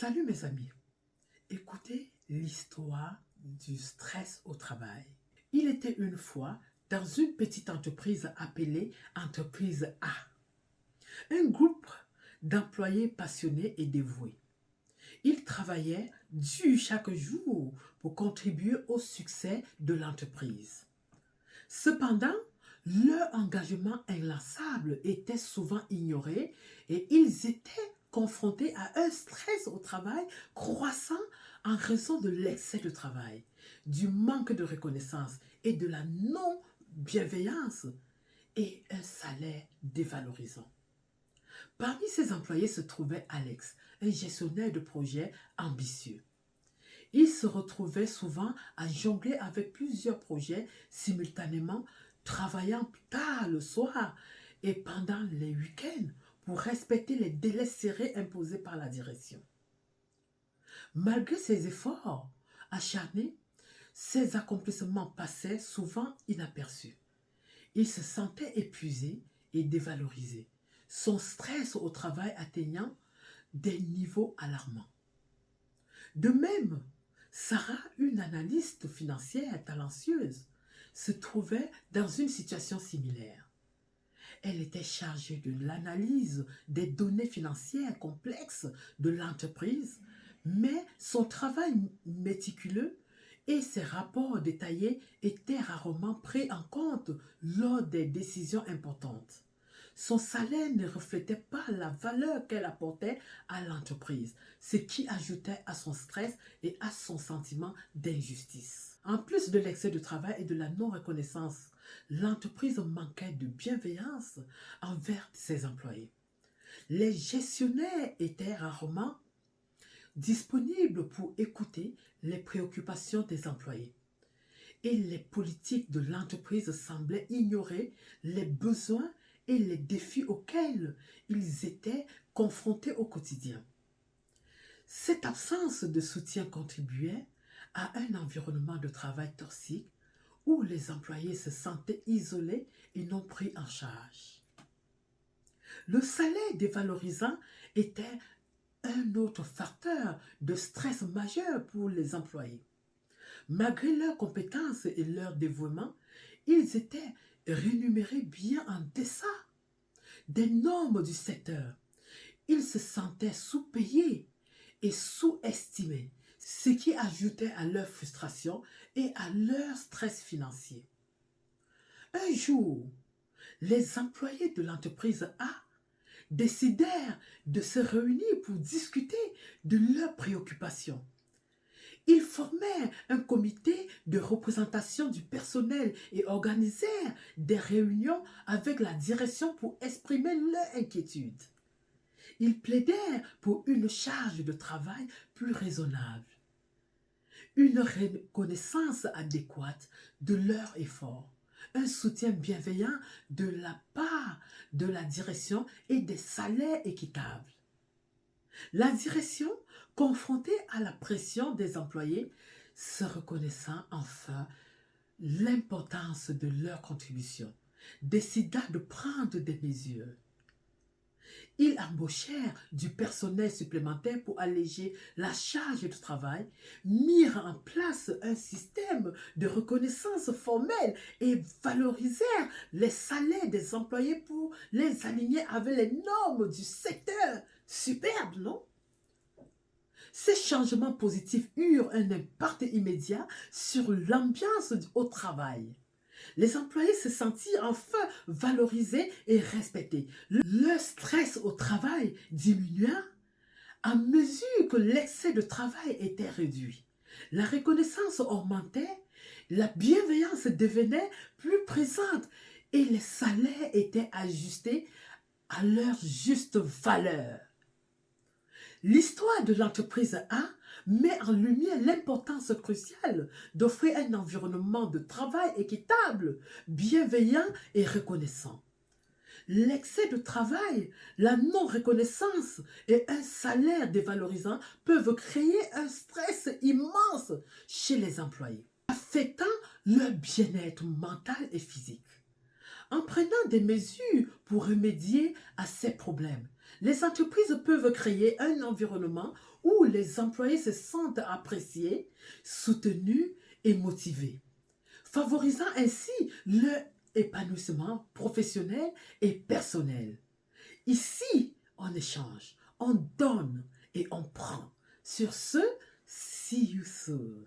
Salut mes amis, écoutez l'histoire du stress au travail. Il était une fois dans une petite entreprise appelée Entreprise A, un groupe d'employés passionnés et dévoués. Ils travaillaient dur chaque jour pour contribuer au succès de l'entreprise. Cependant, leur engagement inlassable était souvent ignoré et ils étaient confrontés à un stress au travail croissant en raison de l'excès de travail, du manque de reconnaissance et de la non-bienveillance et un salaire dévalorisant. Parmi ces employés se trouvait Alex, un gestionnaire de projet ambitieux. Il se retrouvait souvent à jongler avec plusieurs projets simultanément, travaillant tard le soir et pendant les week-ends pour respecter les délais serrés imposés par la direction. Malgré ses efforts acharnés, ses accomplissements passaient souvent inaperçus. Il se sentait épuisé et dévalorisé, son stress au travail atteignant des niveaux alarmants. De même, Sarah, une analyste financière talentueuse, se trouvait dans une situation similaire. Elle était chargée de l'analyse des données financières complexes de l'entreprise, mais son travail méticuleux et ses rapports détaillés étaient rarement pris en compte lors des décisions importantes. Son salaire ne reflétait pas la valeur qu'elle apportait à l'entreprise, ce qui ajoutait à son stress et à son sentiment d'injustice. En plus de l'excès de travail et de la non-reconnaissance, l'entreprise manquait de bienveillance envers ses employés. Les gestionnaires étaient rarement disponibles pour écouter les préoccupations des employés. Et les politiques de l'entreprise semblaient ignorer les besoins et les défis auxquels ils étaient confrontés au quotidien. Cette absence de soutien contribuait à un environnement de travail toxique où les employés se sentaient isolés et non pris en charge. Le salaire dévalorisant était un autre facteur de stress majeur pour les employés. Malgré leurs compétences et leur dévouement, ils étaient rémunérés bien en deçà des normes du secteur. Ils se sentaient sous-payés et sous-estimés, ce qui ajoutait à leur frustration et à leur stress financier. Un jour, les employés de l'entreprise A décidèrent de se réunir pour discuter de leurs préoccupations. Ils formèrent un comité de représentation du personnel et organisèrent des réunions avec la direction pour exprimer leurs inquiétudes. Ils plaidèrent pour une charge de travail plus raisonnable, une reconnaissance adéquate de leurs efforts, un soutien bienveillant de la part de la direction et des salaires équitables. La direction, confrontée à la pression des employés, se reconnaissant enfin l'importance de leur contribution, décida de prendre des mesures. Ils embauchèrent du personnel supplémentaire pour alléger la charge de travail, mirent en place un système de reconnaissance formelle et valorisèrent les salaires des employés pour les aligner avec les normes du secteur. Superbe, non? Ces changements positifs eurent un impact immédiat sur l'ambiance au travail. Les employés se sentirent enfin valorisés et respectés. Leur stress au travail diminua à mesure que l'excès de travail était réduit. La reconnaissance augmentait, la bienveillance devenait plus présente et les salaires étaient ajustés à leur juste valeur. L'histoire de l'entreprise A met en lumière l'importance cruciale d'offrir un environnement de travail équitable, bienveillant et reconnaissant. L'excès de travail, la non-reconnaissance et un salaire dévalorisant peuvent créer un stress immense chez les employés, affectant leur bien-être mental et physique. En prenant des mesures pour remédier à ces problèmes, les entreprises peuvent créer un environnement où les employés se sentent appréciés, soutenus et motivés, favorisant ainsi leur épanouissement professionnel et personnel. Ici, on échange, on donne et on prend. Sur ce, see you soon.